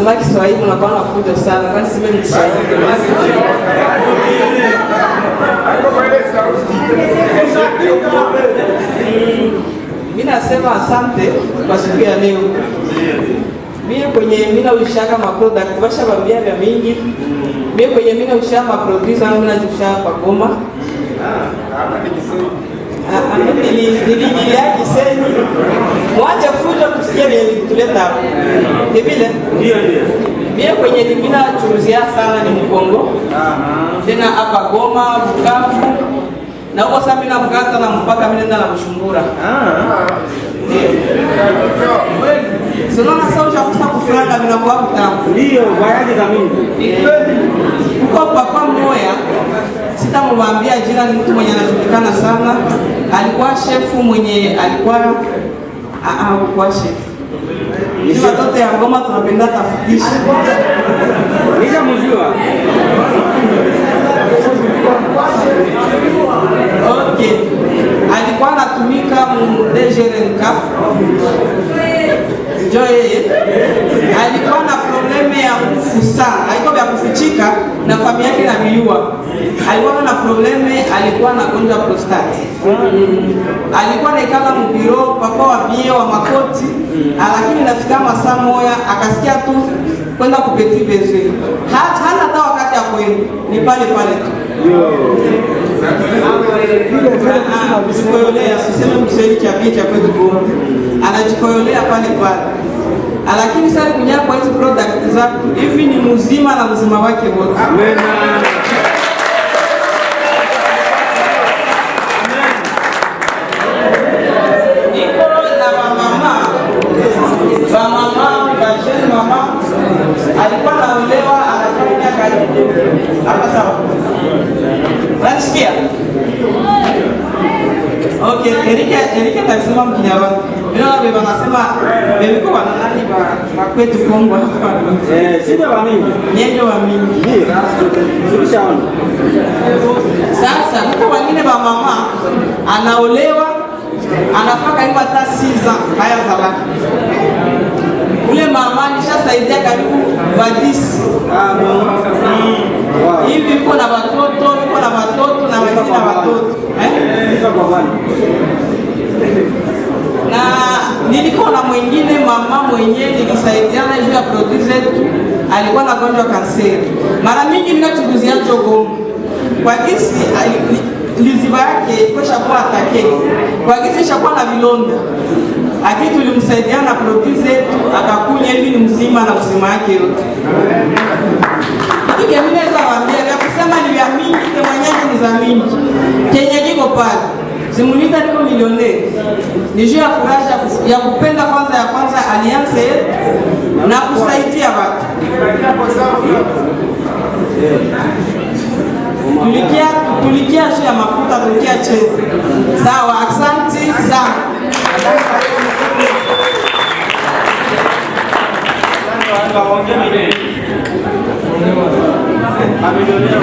unasema Kiswahili unakuwa na fujo sana. Kwani sime ni Kiswahili? Mimi nasema asante kwa siku ya leo. Mimi kwenye mimi naushaka ma product basha bambia vya mingi. Mimi kwenye mimi naushaka ma produce na mimi naushaka kwa Goma. Niliingilia kiseni. Mwache fujo kusikia vile tuleta hapo. Ndivile? Ndio. Mimi kwenye mimi nachuruzia sana ni Mkongo. Tena hapa Goma, Bukavu. Na huko sasa mimi nafuata na mpaka mimi nenda na Bujumbura. Sio na sauti ya kufuranga vinakuwa kutamu. Ndio, baadhi za mingi. Uko papa mmoja sitamwambia jina, ni mtu mwenye anajulikana sana. Alikuwa shefu mwenye alikuwa alikuwa shefu. Ni watoto ya Goma tunapenda tafutisha. Nisha mjua. Okay. Alikuwa anatumika mu DGRNK. Alikuwa na probleme ya kufusa, alikuwa ya kufichika na familia yake na biua. Alikuwa na probleme, alikuwa na gonjwa prostate. Alikuwa naikala mbiro papa wa bie wa makoti, lakini nafika masaa moja akasikia tu kwenda kupeti bezwe. Hana hata wakati ya kwenda, ni pale pale tu. Anajikoyolea, siseme mkiswahili cha bie cha kwetu Goma. Anajikoyolea pale pale. Lakini sasa kunya kwa hizo product zako hivi ni mzima na mzima wake wote. Amen. Niko na mama, bajeni mama alikuwa anaolewa anafanya kazi hapa sawa. Nasikia? Okay, Erika tasema Mkinyarwanda. Mimi na baba nasema bebe kwa nani ba kwetu Kongo hapa. Sio wa mingi. Nyenye wa mingi. Tulishaona. Sasa mko wengine ba mama anaolewa anafaka hivi hata 6 ans haya zalaka. Ule mama nishasaidia karibu 10. Hivi yuko na watoto, yuko na watoto na wengine na watoto. Na nilikuwa na mwingine mama mwenyewe nilisaidiana juu ya produce zetu, alikuwa na gonjwa kanseri. Mara mingi ninachuguzia Goma. Kwa kisi liziba yake kesha kwa atake. Kwa kisi shakuwa na vilonda. Lakini tulimsaidia na produce zetu akakunya hivi ni mzima na mzima yake yote. Kile mimi naweza waambia ya kusema ni vya mingi kwa mwenyewe ni za mingi. Kenye kiko pale. Simuliza niko milioneri. Ni juu ya furaha ya kupenda kwanza ya kwanza alliance na kusaidia watu. Tulikia juu ya mafuta tulikia chezi. Sawa, asante sana. Amilionea